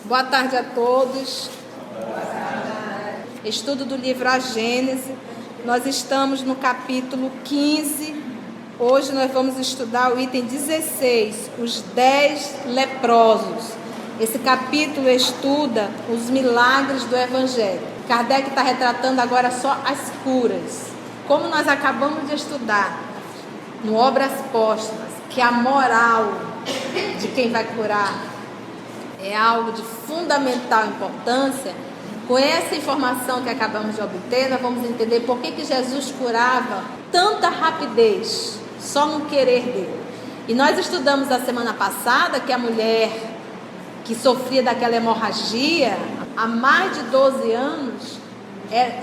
Boa tarde a todos. Estudo do livro A Gênese. Nós estamos no capítulo 15. Hoje nós vamos estudar o item 16, os 10 leprosos. Esse capítulo estuda os milagres do Evangelho. Kardec está retratando agora só as curas. Como nós acabamos de estudar no Obras Póstumas, que a moral de quem vai curar é algo de fundamental importância, com essa informação que acabamos de obter, nós vamos entender por que Jesus curava tanta rapidez, só no querer dele. E nós estudamos na semana passada que a mulher que sofria daquela hemorragia há mais de 12 anos,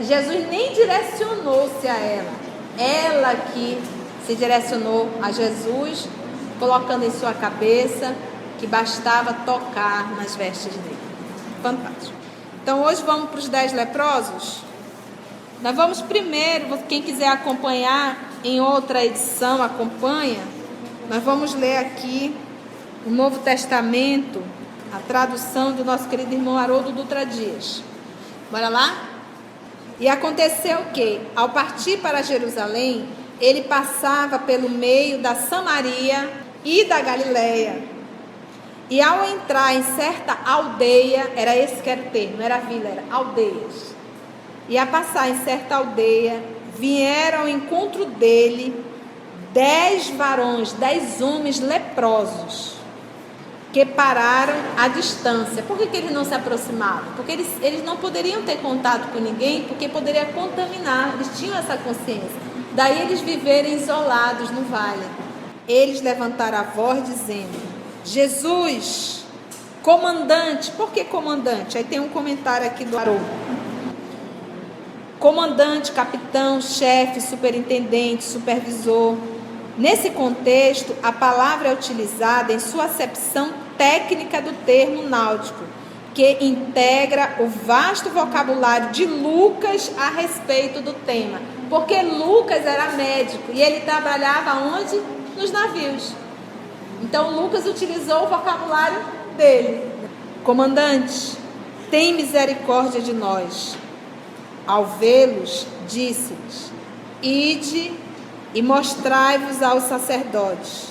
Jesus nem direcionou-se a ela. Ela que se direcionou a Jesus, colocando em sua cabeça que bastava tocar nas vestes dele. Fantástico. Então hoje vamos para os 10 leprosos. Nós vamos primeiro, quem quiser acompanhar em outra edição, acompanha. Nós vamos ler aqui o Novo Testamento, a tradução do nosso querido irmão Haroldo Dutra Dias. Bora lá? E aconteceu que, ao partir para Jerusalém, ele passava pelo meio da Samaria e da Galileia. E ao entrar em certa aldeia, era esse que era o termo, não era vila, era aldeias. E a passar em certa aldeia, vieram ao encontro dele 10 varões, 10 homens leprosos, que pararam à distância. Por que eles não se aproximavam? Porque eles não poderiam ter contato com ninguém, porque poderia contaminar, eles tinham essa consciência. Daí eles viverem isolados no vale. Eles levantaram a voz dizendo: Jesus, comandante. Por que comandante? Aí tem um comentário aqui do Haroldo. Comandante, capitão, chefe, superintendente, supervisor. Nesse contexto, a palavra é utilizada em sua acepção técnica do termo náutico, que integra o vasto vocabulário de Lucas a respeito do tema. Porque Lucas era médico e ele trabalhava onde? Nos navios. Então Lucas utilizou o vocabulário dele. Comandante, tem misericórdia de nós. Ao vê-los, disse-lhes: ide e mostrai-vos aos sacerdotes.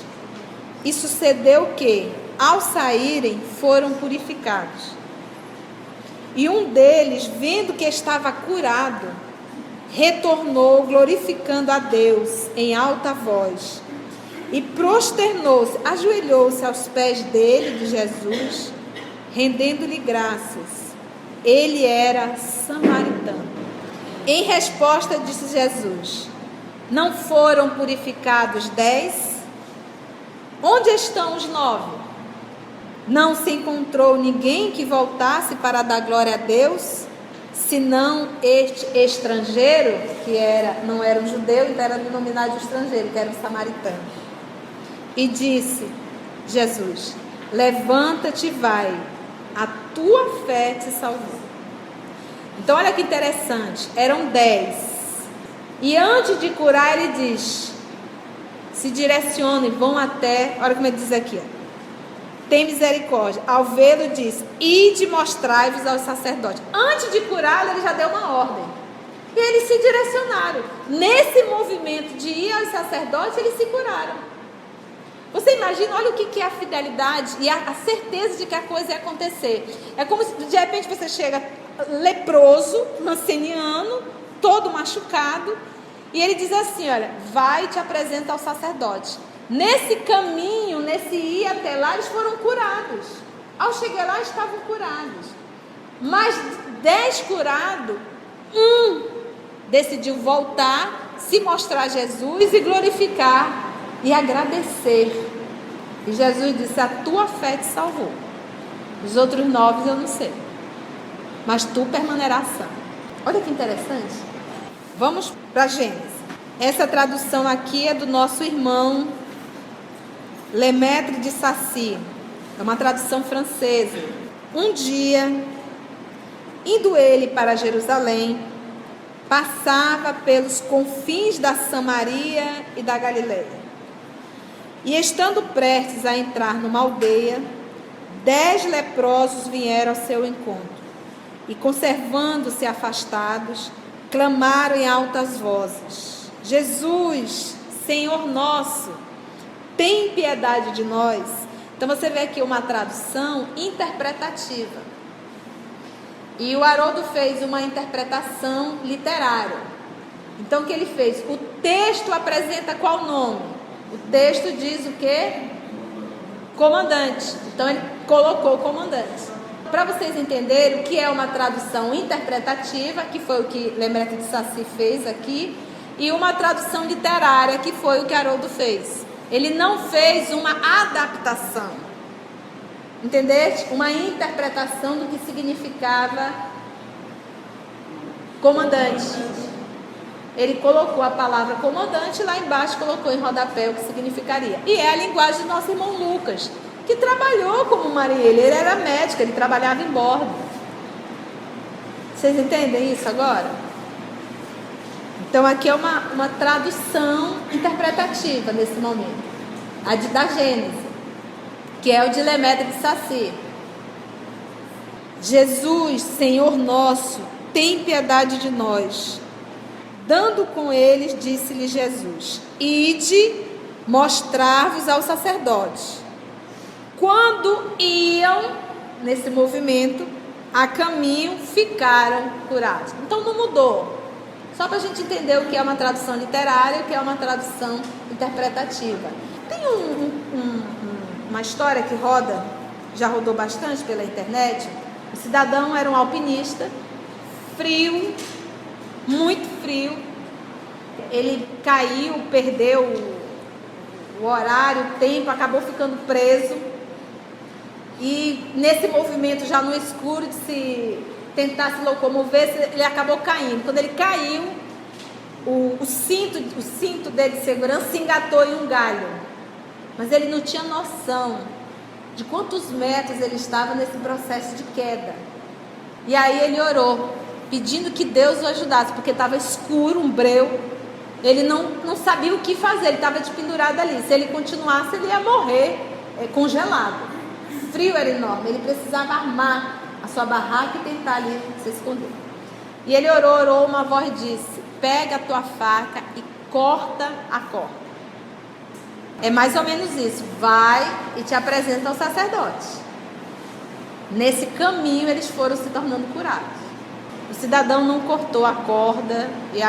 E sucedeu que, ao saírem, foram purificados. E um deles, vendo que estava curado, retornou glorificando a Deus em alta voz. E prosternou-se, ajoelhou-se aos pés dele, de Jesus, rendendo-lhe graças. Ele era samaritano. Em resposta, disse Jesus: não foram purificados 10? Onde estão os 9? Não se encontrou ninguém que voltasse para dar glória a Deus, senão este estrangeiro, que não era um judeu, então era denominado de estrangeiro, que era um samaritano. E disse Jesus: levanta-te e vai, a tua fé te salvou. Então olha que interessante, eram 10. E antes de curar ele diz, se direcionam e vão até, olha como ele diz aqui, tem misericórdia. Ao vê-lo diz: ide mostrai-vos aos sacerdotes. Antes de curá-lo ele já deu uma ordem. E eles se direcionaram. Nesse movimento de ir aos sacerdotes, eles se curaram. Você imagina, olha o que é a fidelidade e a certeza de que a coisa ia acontecer. É como se de repente você chega leproso, manceniano, todo machucado, e ele diz assim: olha, vai e te apresenta ao sacerdote. Nesse caminho, nesse ir até lá, eles foram curados. Ao chegar lá, estavam curados. Mas 10 curados, um decidiu voltar, se mostrar a Jesus e glorificar e agradecer. E Jesus disse: a tua fé te salvou. Os outros 9 eu não sei, mas tu permanecerás sã. Olha que interessante. Vamos para Gênesis. Essa tradução aqui é do nosso irmão Lemaitre de Sacy. É uma tradução francesa. Um dia, indo ele para Jerusalém, passava pelos confins da Samaria e da Galileia. E estando prestes a entrar numa aldeia, 10 leprosos vieram ao seu encontro e, conservando-se afastados, clamaram em altas vozes: Jesus, Senhor nosso, tem piedade de nós. Então você vê aqui uma tradução interpretativa. E o Haroldo fez uma interpretação literária. Então o que ele fez? O texto apresenta qual nome? O texto diz o quê? Comandante. Então ele colocou comandante. Para vocês entenderem o que é uma tradução interpretativa, que foi o que Lembrete de Saci fez aqui, e uma tradução literária, que foi o que Haroldo fez. Ele não fez uma adaptação, entendeste? Uma interpretação do que significava comandante. Ele colocou a palavra comandante e lá embaixo colocou em rodapé o que significaria. E é a linguagem do nosso irmão Lucas, que trabalhou como marinheiro. Ele era médico, ele trabalhava em bordo. Vocês entendem isso agora? Então aqui é uma tradução interpretativa nesse momento. A da Gênesis, que é o de Lembrete de Saci. Jesus, Senhor nosso, tem piedade de nós. Dando com eles, disse-lhe Jesus: Ide mostrar-vos aos sacerdotes. Quando iam nesse movimento, a caminho, ficaram curados. Então não mudou. Só para a gente entender o que é uma tradução literária e o que é uma tradução interpretativa. Tem uma história que já rodou bastante pela internet. O cidadão era um alpinista, frio, muito frio. Ele caiu, perdeu o horário, o tempo, acabou ficando preso. E nesse movimento, já no escuro, de se tentar se locomover, ele acabou caindo. Quando ele caiu, o cinto dele de segurança se engatou em um galho. Mas ele não tinha noção de quantos metros ele estava nesse processo de queda. E aí ele orou, pedindo que Deus o ajudasse, porque estava escuro, um breu. Ele não sabia o que fazer, ele estava despendurado ali. Se ele continuasse, ele ia morrer congelado. O frio era enorme, ele precisava armar a sua barraca e tentar ali se esconder. E ele orou, uma voz disse: pega a tua faca e corta a corda. É mais ou menos isso. Vai e te apresenta ao sacerdote. Nesse caminho eles foram se tornando curados. O cidadão não cortou a corda e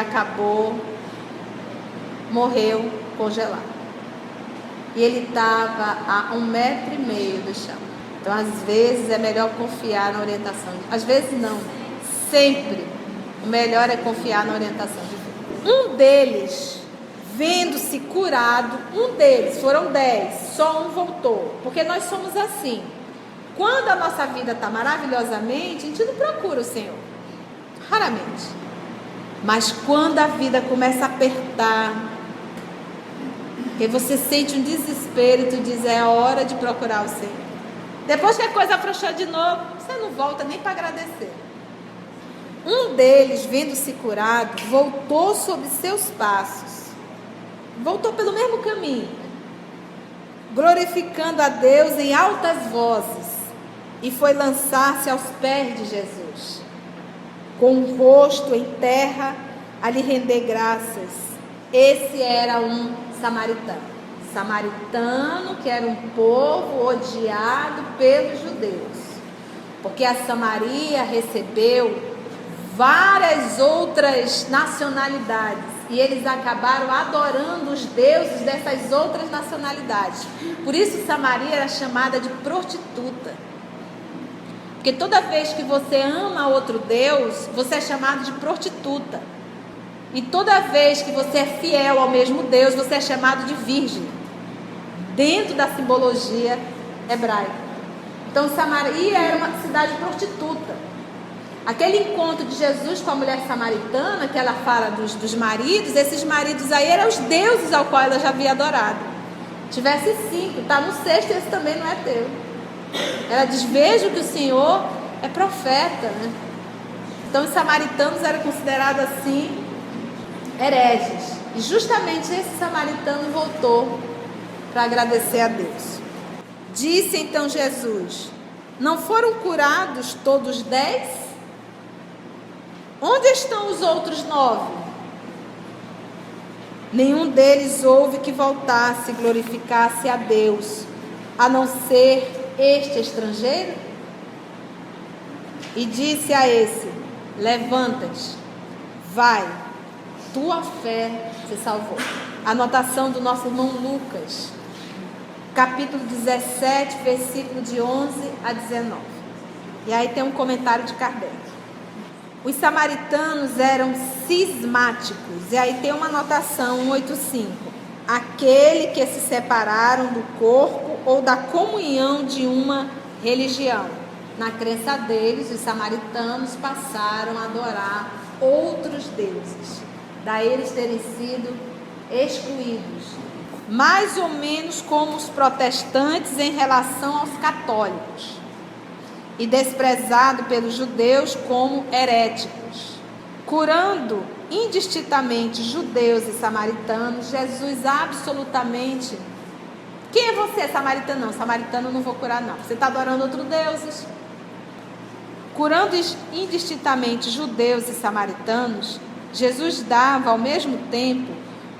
morreu congelado. E ele estava a 1,5 metros do chão. Então, às vezes, é melhor confiar na orientação. Às vezes, não. Sempre. O melhor é confiar na orientação de Deus. Um deles, vendo-se curado, foram 10, só um voltou. Porque nós somos assim. Quando a nossa vida está maravilhosamente, a gente não procura o Senhor. Raramente. Mas quando a vida começa a apertar, que você sente um desespero e tu diz: é a hora de procurar o Senhor. Depois que a coisa afrouxou de novo, você não volta nem para agradecer. Um deles, vendo-se curado, voltou sobre seus passos. Voltou pelo mesmo caminho, glorificando a Deus em altas vozes, e foi lançar-se aos pés de Jesus, com o rosto em terra, a lhe render graças. Esse era um samaritano. Samaritano, que era um povo odiado pelos judeus, porque a Samaria recebeu várias outras nacionalidades, e eles acabaram adorando os deuses dessas outras nacionalidades. Por isso Samaria era chamada de prostituta, porque toda vez que você ama outro Deus, você é chamado de prostituta. E toda vez que você é fiel ao mesmo Deus, você é chamado de virgem, dentro da simbologia hebraica. Então Samaria era uma cidade prostituta. Aquele encontro de Jesus com a mulher samaritana, que ela fala dos maridos, esses maridos aí eram os deuses ao qual ela já havia adorado. Tivesse 5, está no 6º, esse também não é teu. Ela diz: vejo que o Senhor é profeta, né? Então os samaritanos eram considerados assim hereges. E justamente esse samaritano voltou para agradecer a Deus. Disse então Jesus: Não foram curados todos 10? Onde estão os outros 9? Nenhum deles houve que voltasse e glorificasse a Deus, a não ser este estrangeiro? E disse a esse: levanta-te, vai, tua fé se salvou. Anotação do nosso irmão Lucas, capítulo 17, versículo de 11 a 19. E aí tem um comentário de Kardec. Os samaritanos eram cismáticos. E aí tem uma anotação, 185. Aquele que se separaram do corpo ou da comunhão de uma religião. Na crença deles, os samaritanos passaram a adorar outros deuses. Daí eles terem sido excluídos. Mais ou menos como os protestantes em relação aos católicos. E desprezado pelos judeus como heréticos. Curando indistintamente judeus e samaritanos, Jesus absolutamente... Quem é você, samaritano? Não, samaritano não vou curar não. Você está adorando outros deuses. Curando indistintamente judeus e samaritanos, Jesus dava ao mesmo tempo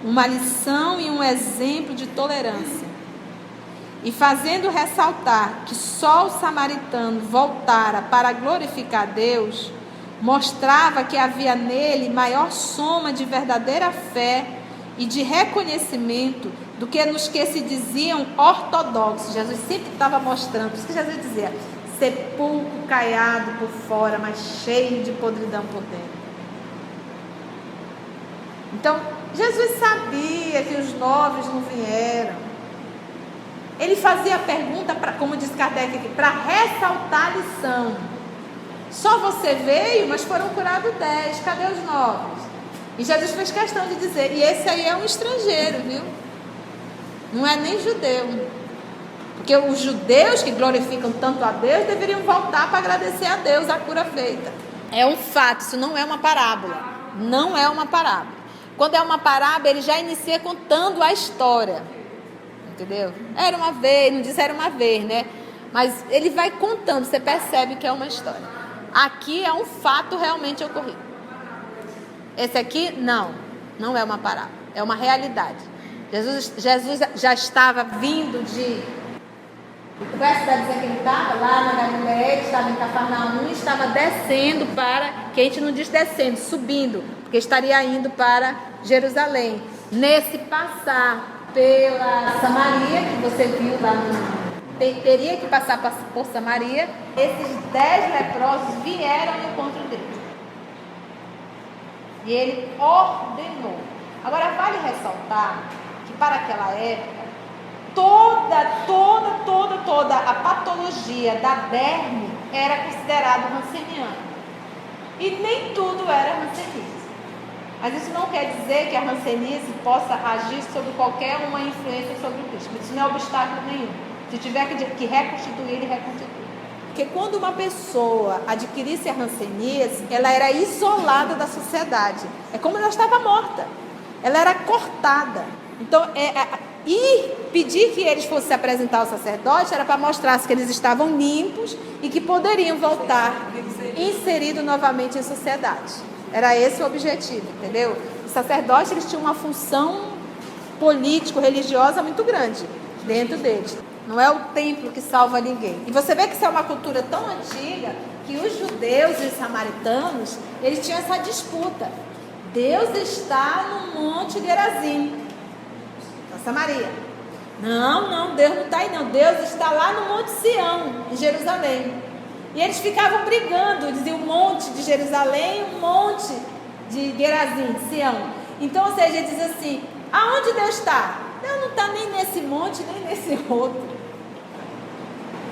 uma lição e um exemplo de tolerância. E fazendo ressaltar que só o samaritano voltara para glorificar a Deus, mostrava que havia nele maior soma de verdadeira fé e de reconhecimento do que nos que se diziam ortodoxos. Jesus sempre estava mostrando, por isso que Jesus dizia, sepulcro caiado por fora, mas cheio de podridão por dentro. Então, Jesus sabia que os novos não vieram. Ele fazia a pergunta, como diz Kardec aqui, para ressaltar a lição. Só você veio, mas foram curados 10. Cadê os novos? E Jesus fez questão de dizer, e esse aí é um estrangeiro, viu? Não é nem judeu. Porque os judeus que glorificam tanto a Deus deveriam voltar para agradecer a Deus a cura feita. É um fato, isso não é uma parábola. Não é uma parábola. Quando é uma parábola, ele já inicia contando a história. Entendeu? Era uma vez, não diz era uma vez, né? Mas ele vai contando, você percebe que é uma história. Aqui é um fato realmente ocorrido. Esse aqui, não é uma parábola, é uma realidade. Jesus já estava vindo de... O verso vai dizer que ele estava lá na Galileia, estava em Cafarnaum, estava descendo para... Que a gente não diz descendo, subindo, porque estaria indo para Jerusalém. Nesse passar pela Samaria, que você viu lá teria que passar por Samaria, esses 10 leprosos vieram ao encontro dele. E ele ordenou. Agora vale ressaltar que para aquela época, toda a patologia da derme era considerada ranceniana. E nem tudo era hanseníase. Mas isso não quer dizer que a hanseníase possa agir sobre qualquer uma influência sobre o Cristo. Isso não é obstáculo nenhum. Se tiver que reconstituir, ele reconstitui. Porque quando uma pessoa adquirisse a hanseníase, ela era isolada da sociedade. É como ela estava morta. Ela era cortada. Então, pedir que eles fossem se apresentar ao sacerdote era para mostrar que eles estavam limpos e que poderiam voltar inseridos novamente em sociedade. Era esse o objetivo, entendeu? Os sacerdotes, eles tinham uma função político-religiosa muito grande dentro deles. Não é o templo que salva ninguém. E você vê que isso é uma cultura tão antiga que os judeus e os samaritanos, eles tinham essa disputa. Deus está no Monte Gerazim, na Samaria. Não, Deus não está aí não. Deus está lá no Monte Sião, em Jerusalém. E eles ficavam brigando, diziam o monte de Jerusalém, o monte de Gerazim, de Sião. Então, ou seja, ele diz assim, aonde Deus está? Deus não está nem nesse monte, nem nesse outro.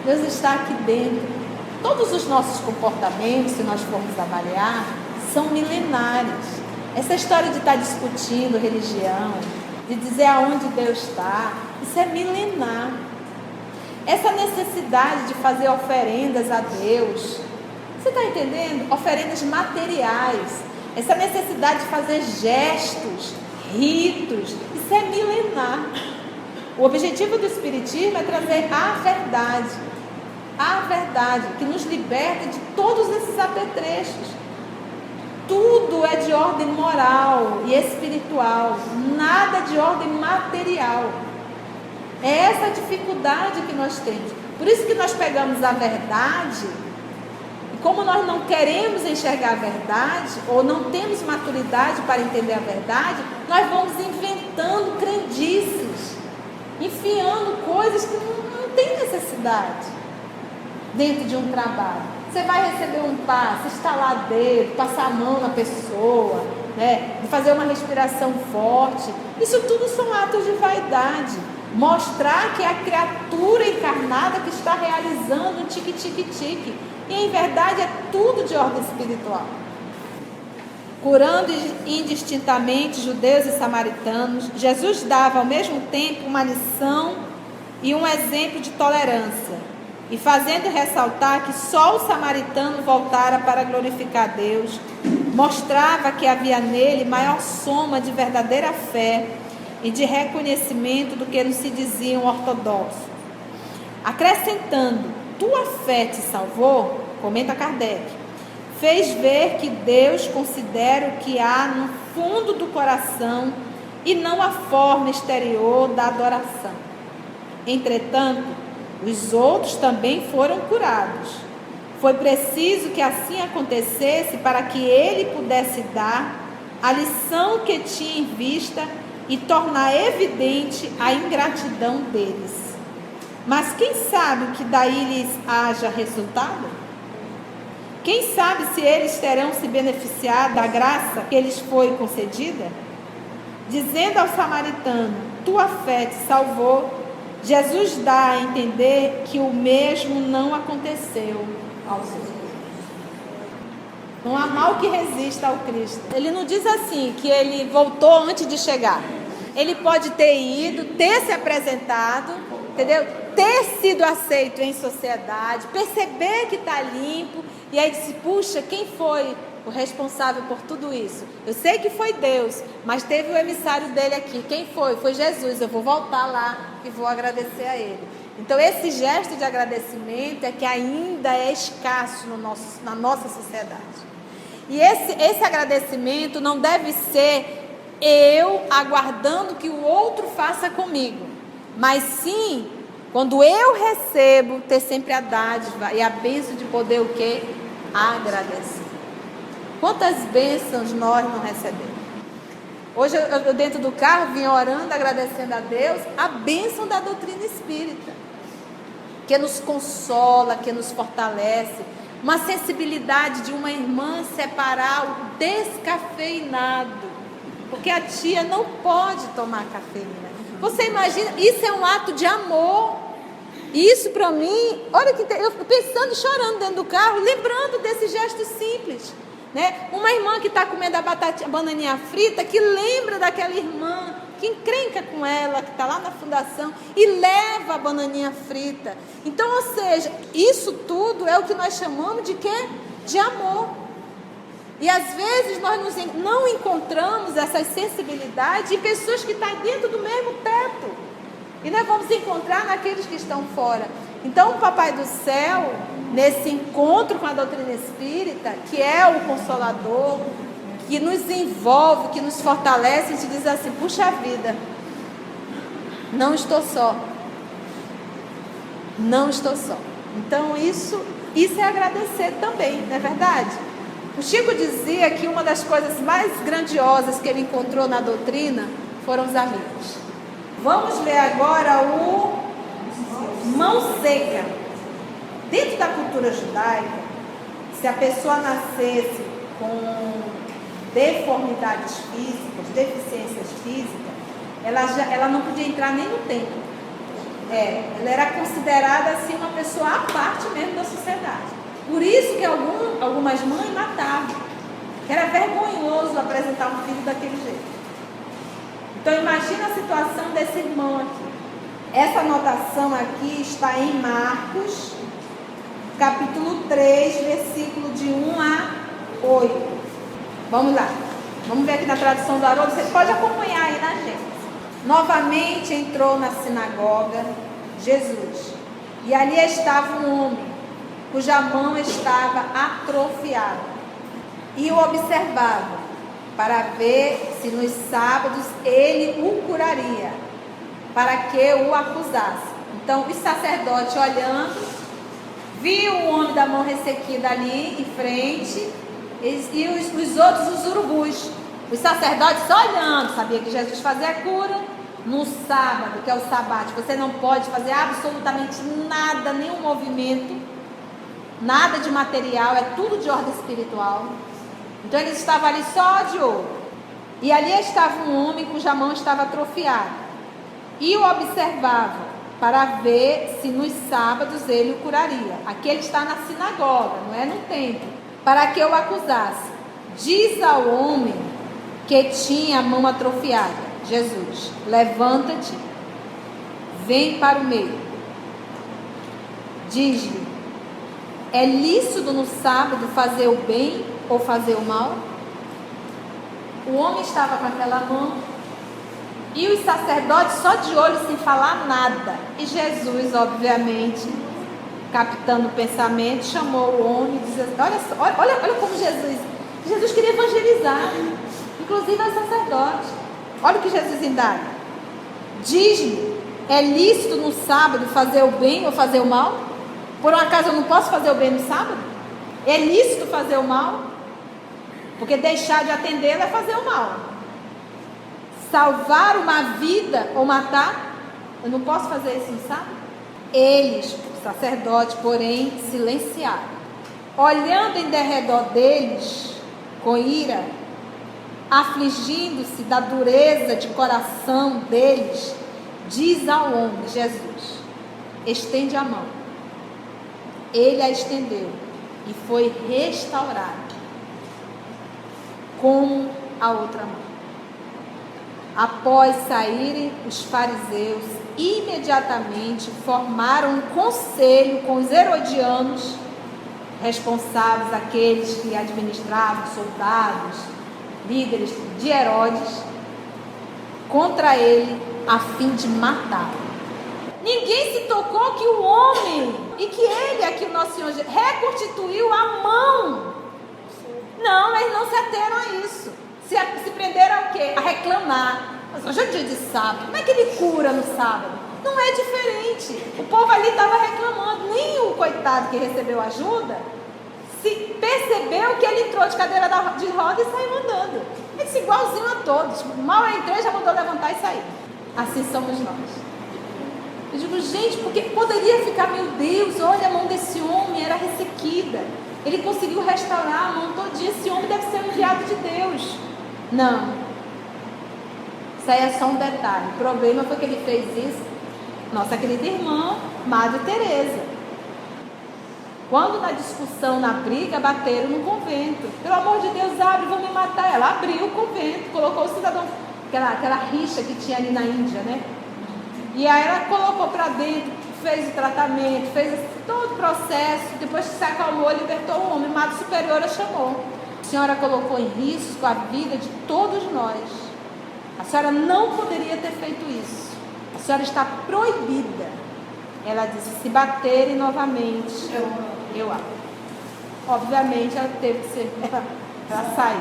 Deus está aqui dentro. Todos os nossos comportamentos, se nós formos avaliar, são milenares. Essa história de estar discutindo religião, de dizer aonde Deus está, isso é milenar. Essa necessidade de fazer oferendas a Deus, você está entendendo? Oferendas materiais, essa necessidade de fazer gestos, ritos, isso é milenar. O objetivo do Espiritismo é trazer a verdade. a verdade, que nos liberta de todos esses apetrechos. Tudo é de ordem moral e espiritual, nada de ordem material. É essa a dificuldade que nós temos. Por isso que nós pegamos a verdade, e como nós não queremos enxergar a verdade, ou não temos maturidade para entender a verdade, nós vamos inventando crendices, enfiando coisas que não tem necessidade dentro de um trabalho. Você vai receber um passe, estalar dedo, passar a mão na pessoa, né? Fazer uma respiração forte. Isso tudo são atos de vaidade. Mostrar que é a criatura encarnada que está realizando um tique-tique-tique. E em verdade é tudo de ordem espiritual. Curando indistintamente judeus e samaritanos, Jesus dava ao mesmo tempo uma lição e um exemplo de tolerância, e fazendo ressaltar que só o samaritano voltara para glorificar Deus, mostrava que havia nele maior soma de verdadeira fé e de reconhecimento do que nos se diziam ortodoxos. Acrescentando, tua fé te salvou, comenta Kardec, fez ver que Deus considera o que há no fundo do coração e não a forma exterior da adoração. Entretanto, os outros também foram curados. Foi preciso que assim acontecesse para que ele pudesse dar a lição que tinha em vista e tornar evidente a ingratidão deles. Mas quem sabe o que daí lhes haja resultado? Quem sabe se eles terão se beneficiado da graça que lhes foi concedida? Dizendo ao samaritano, tua fé te salvou, Jesus dá a entender que o mesmo não aconteceu aos outros. Não há mal que resista ao Cristo. Ele não diz assim, que ele voltou antes de chegar. Ele pode ter ido, ter se apresentado, entendeu? Ter sido aceito em sociedade, perceber que está limpo, e aí disse, puxa, quem foi o responsável por tudo isso? Eu sei que foi Deus, mas teve o emissário dele aqui. Quem foi? Foi Jesus. Eu vou voltar lá e vou agradecer a ele. Então esse gesto de agradecimento é que ainda é escasso na nossa sociedade. E esse agradecimento não deve ser eu aguardando que o outro faça comigo, mas sim, quando eu recebo, ter sempre a dádiva e a bênção de poder o quê? Agradecer. Quantas bênçãos nós não recebemos? Hoje eu dentro do carro vinha orando, agradecendo a Deus, a bênção da doutrina espírita, que nos consola, que nos fortalece, uma sensibilidade de uma irmã separar o descafeinado, porque a tia não pode tomar cafeína. Você imagina, isso é um ato de amor. Isso para mim, olha que eu fico pensando e chorando dentro do carro, lembrando desse gesto simples, né? Uma irmã que está comendo a bananinha frita, que lembra daquela irmã que encrenca com ela, que está lá na fundação, e leva a bananinha frita. Então, ou seja, isso tudo é o que nós chamamos de quê? De amor. E às vezes nós não encontramos essas sensibilidades em pessoas que estão dentro do mesmo teto. E nós vamos encontrar naqueles que estão fora. Então o Papai do Céu, nesse encontro com a doutrina espírita, que é o Consolador, que nos envolve, que nos fortalece, a gente diz assim, puxa vida, não estou só. Não estou só. Então isso é agradecer também, não é verdade? O Chico dizia que uma das coisas mais grandiosas que ele encontrou na doutrina foram os amigos. Vamos ler agora o mão seca. Dentro da cultura judaica, se a pessoa nascesse com deformidades físicas, deficiências físicas, ela não podia entrar nem no templo. Ela era considerada assim uma pessoa à parte mesmo da sociedade. Por isso que algumas mães matavam, que era vergonhoso apresentar um filho daquele jeito. Então imagina a situação desse irmão aqui. Essa anotação aqui está em Marcos, capítulo 3, versículo de 1 a 8. Vamos lá. Vamos ver aqui na tradução do Haroldo. Você pode acompanhar aí na gente. Novamente entrou na sinagoga Jesus, e ali estava um homem cuja mão estava atrofiada, e o observava, para ver se nos sábados ele o curaria, para que o acusasse. Então, os sacerdotes olhando, viu o homem da mão ressequida ali em frente, e os outros, os urubus. Os sacerdotes só olhando, sabia que Jesus fazia a cura no sábado, que é o sabate. Você não pode fazer absolutamente nada, nenhum movimento, nada de material, é tudo de ordem espiritual. Então eles estavam ali só de olho. E ali estava um homem cuja mão estava atrofiada, e o observava para ver se nos sábados ele o curaria. Aqui ele está na sinagoga, não é no templo, para que o acusasse. Diz ao homem que tinha a mão atrofiada: Jesus, levanta-te, vem para o meio. Diz-lhe: é lícito no sábado fazer o bem ou fazer o mal? O homem estava com aquela mão, e os sacerdotes só de olho, sem falar nada. E Jesus, obviamente, captando o pensamento, chamou o homem e disse: olha como Jesus queria evangelizar, inclusive aos sacerdotes. Olha o que Jesus indaga: diz-me, é lícito no sábado fazer o bem ou fazer o mal? Por um acaso eu não posso fazer o bem no sábado? É lícito fazer o mal? Porque deixar de atendê-lo é fazer o mal. Salvar uma vida ou matar, eu não posso fazer isso no sábado? Eles, os sacerdotes, porém, silenciaram. Olhando em derredor deles, com ira, afligindo-se da dureza de coração deles, diz ao homem: Jesus, estende a mão. Ele a estendeu e foi restaurado como a outra mão. Após saírem os fariseus, imediatamente formaram um conselho com os herodianos, responsáveis, aqueles que administravam, soldados, líderes de Herodes, contra ele, a fim de matá-lo. Ninguém se tocou que o homem, e que ele, aqui o nosso Senhor, reconstituiu a mão. Não, eles não se ateram a isso. Se prenderam a quê? A reclamar. Mas hoje é dia de sábado, como é que ele cura no sábado? Não é diferente. O povo ali estava reclamando. Nem o coitado que recebeu ajuda se percebeu que ele entrou de cadeira de roda e saiu andando. Ele disse igualzinho a todos. Mal eu entrei, já mandou levantar e sair. Assim somos nós. Eu digo, gente, porque poderia ficar, meu Deus, olha a mão desse homem, era ressequida. Ele conseguiu restaurar a mão todinha. Esse homem deve ser um enviado de Deus. Não. Isso aí é só um detalhe. O problema foi que ele fez isso. Nossa querida irmã, Madre Teresa. Quando na discussão, na briga, bateram no convento. Pelo amor de Deus, abre, vão me matar. Ela abriu o convento, colocou o cidadão, aquela rixa que tinha ali na Índia, né? E aí ela colocou para dentro, fez o tratamento, fez todo o processo. Depois que se acalmou, libertou o homem. Madre Superiora chamou: a senhora colocou em risco a vida de todos nós. A senhora não poderia ter feito isso. A senhora está proibida. Ela disse: se baterem novamente, eu abro. Obviamente ela teve que ser, ela saiu.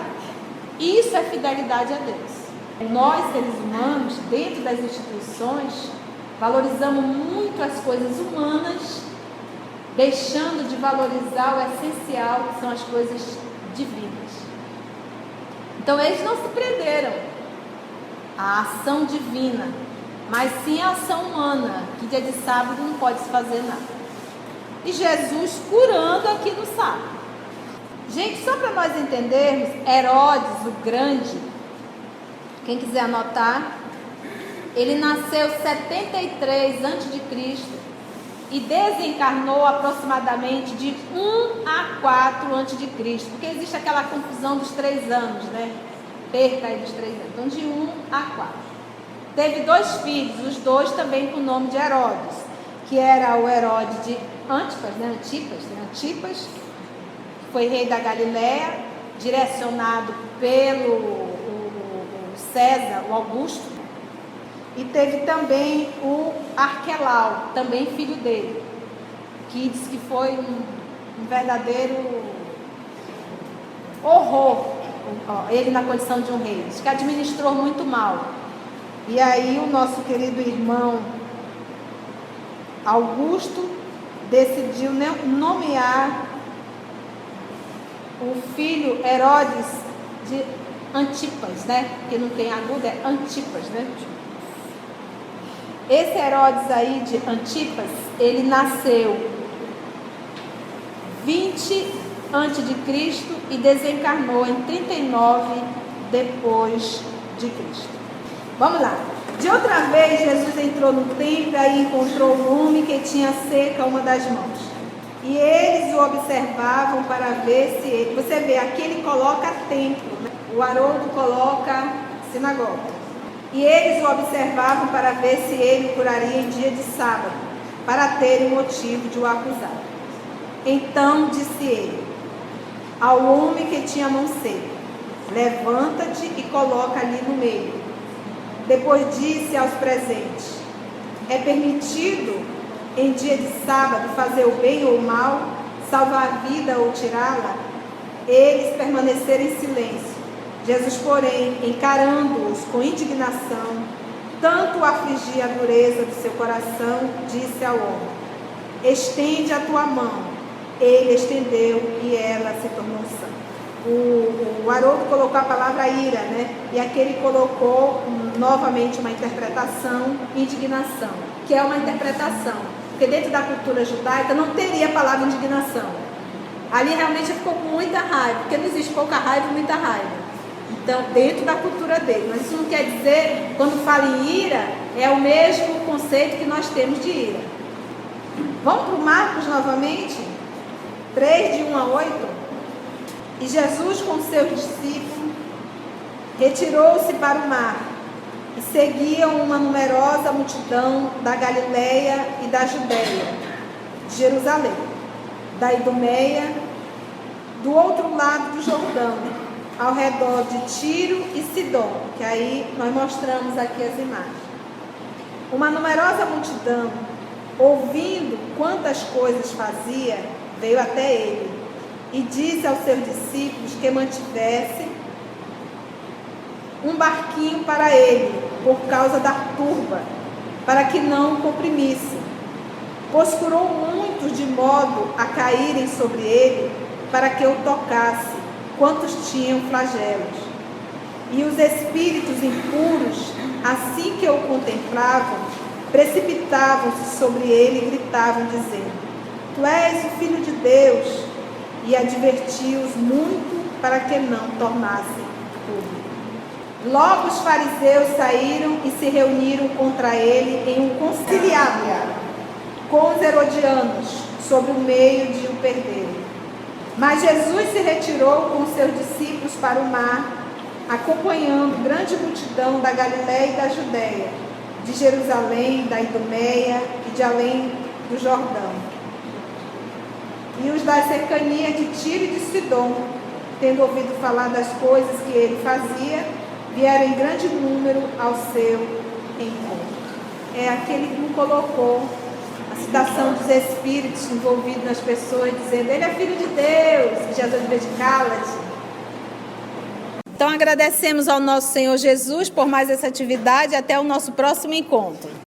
Isso é fidelidade a Deus. Nós, seres humanos, dentro das instituições, valorizamos muito as coisas humanas, deixando de valorizar o essencial, que são as coisas divinas. Então eles não se prenderam à ação divina, mas sim à ação humana, que dia de sábado não pode se fazer nada. E Jesus curando aqui no sábado. Gente, só para nós entendermos, Herodes o Grande, quem quiser anotar, ele nasceu 73 a.C. e desencarnou aproximadamente de 1 a 4 a.C., porque existe aquela confusão dos 3 anos, né? Perca aí dos 3 anos. Então, de 1 a 4. Teve 2 filhos, os 2 também com o nome de Herodes, que era o Herodes de Antipas, que foi rei da Galiléia, direcionado pelo César, o Augusto. E teve também o Arquelau, também filho dele, que diz que foi um verdadeiro horror, ele na condição de um rei, que administrou muito mal. E aí o nosso querido irmão Augusto decidiu nomear o filho Herodes de Antipas, né? Porque não tem agudo, é Antipas, né? Esse Herodes aí de Antipas, ele nasceu 20 antes de Cristo e desencarnou em 39 depois de Cristo. Vamos lá. De outra vez, Jesus entrou no templo e aí encontrou um homem que tinha seca uma das mãos. E eles o observavam para ver se ele... Você vê, aqui ele coloca templo, né? O Haroldo coloca sinagoga. E eles o observavam para ver se ele curaria em dia de sábado, para terem motivo de o acusar. Então disse ele ao homem que tinha a mão seca: levanta-te e coloca ali no meio. Depois disse aos presentes: é permitido em dia de sábado fazer o bem ou o mal, salvar a vida ou tirá-la? Eles permaneceram em silêncio. Jesus, porém, encarando-os com indignação, tanto o afligia a dureza do seu coração, disse ao homem: estende a tua mão. Ele estendeu e ela se tornou sã. O Haroldo colocou a palavra ira, né? E aqui ele colocou novamente uma interpretação, indignação, que é uma interpretação, porque dentro da cultura judaica não teria a palavra indignação. Ali realmente ele ficou com muita raiva, porque não existe pouca raiva e muita raiva. Então, dentro da cultura dele. Mas isso não quer dizer, quando fala em ira, é o mesmo conceito que nós temos de ira. Vamos para o Marcos novamente? 3, de 1 a 8. E Jesus com seus discípulos retirou-se para o mar, e seguiam uma numerosa multidão da Galileia e da Judéia, de Jerusalém, da Idumeia, do outro lado do Jordão, ao redor de Tiro e Sidom, que aí nós mostramos aqui as imagens. Uma numerosa multidão, ouvindo quantas coisas fazia, veio até ele e disse aos seus discípulos que mantivessem um barquinho para ele, por causa da turba, para que não o comprimisse. Pois curou muitos de modo a caírem sobre ele, para que o tocasse, quantos tinham flagelos. E os espíritos impuros, assim que o contemplavam, precipitavam-se sobre ele e gritavam, dizendo: tu és o Filho de Deus. E advertiu-os muito para que não tornassem público. Logo os fariseus saíram e se reuniram contra ele em um conciliário com os herodianos, sobre o meio de o perderem. Mas Jesus se retirou com seus discípulos para o mar, acompanhando grande multidão da Galileia e da Judéia, de Jerusalém, da Idumeia e de além do Jordão. E os das cercanias de Tiro e de Sidom, tendo ouvido falar das coisas que ele fazia, vieram em grande número ao seu encontro. É aquele que não colocou a citação dos espíritos envolvidos nas pessoas, dizendo: ele é filho de Deus. E Jesus diz: cala-te. Então agradecemos ao nosso Senhor Jesus por mais essa atividade. Até o nosso próximo encontro.